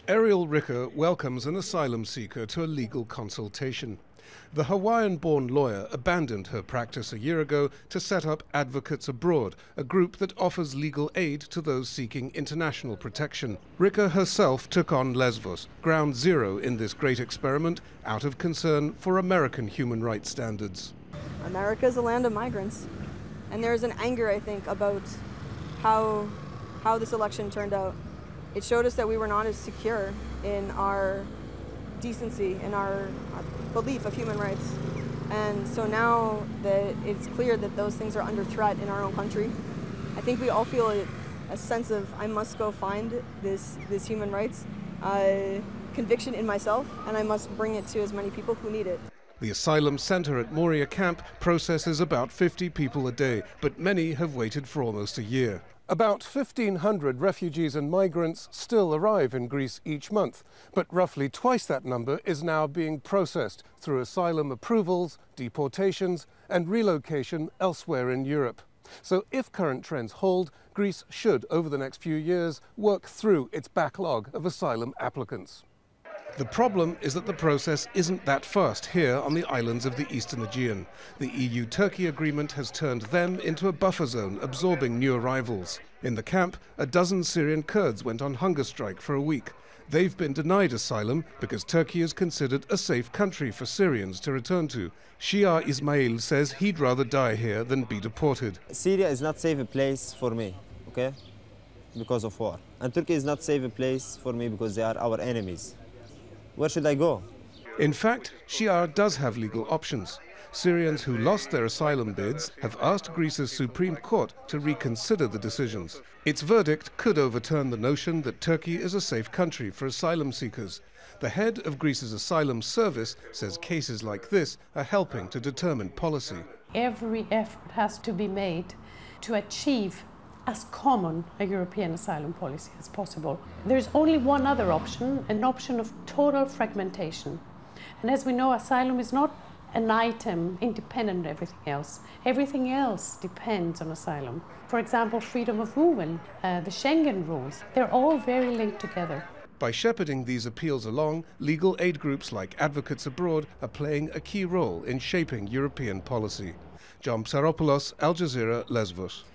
ARIEL welcomes an asylum seeker to a legal consultation. The Hawaiian-born lawyer abandoned her practice a year ago to set up Advocates Abroad, a group that offers legal aid to those seeking international protection. Rika herself took on Lesbos, ground zero in this great experiment, out of concern for American human rights standards. America is a land of migrants, and there's an anger, I think, about how this election turned out. It showed us that we were not as secure in our decency, in our belief of human rights. And so now that it's clear that those things are under threat in our own country, I think we all feel a sense of, I must go find this human rights conviction in myself, and I must bring it to as many people who need it. The asylum center at Moria camp processes about 50 people a day, but many have waited for almost a year. About 1,500 refugees and migrants still arrive in Greece each month, but roughly twice that number is now being processed through asylum approvals, deportations, and relocation elsewhere in Europe. So if current trends hold, Greece should, over the next few years, work through its backlog of asylum applicants. The problem is that the process isn't that fast here on the islands of the Eastern Aegean. The EU-Turkey agreement has turned them into a buffer zone, absorbing new arrivals. In the camp, a dozen Syrian Kurds went on hunger strike for a week. They've been denied asylum because Turkey is considered a safe country for Syrians to return to. SHIYAR ISMAIL says he'd rather die here than be deported. Syria is not a safe place for me, okay, because of war. And Turkey is not a safe place for me because they are our enemies. Where should I go? In fact, SHIYAR does have legal options. Syrians who lost their asylum bids have asked Greece's Supreme Court to reconsider the decisions. Its verdict could overturn the notion that Turkey is a safe country for asylum seekers. The head of Greece's asylum service says cases like this are helping to determine policy. Every effort has to be made to achieve as common a European asylum policy as possible. There's only one other option, an option of total fragmentation. And as we know, asylum is not an item independent of everything else. Everything else depends on asylum. For example, freedom of movement, the Schengen rules, they're all very linked together. By shepherding these appeals along, legal aid groups like Advocates Abroad are playing a key role in shaping European policy. Psaropoulos, Al Jazeera, Lesbos.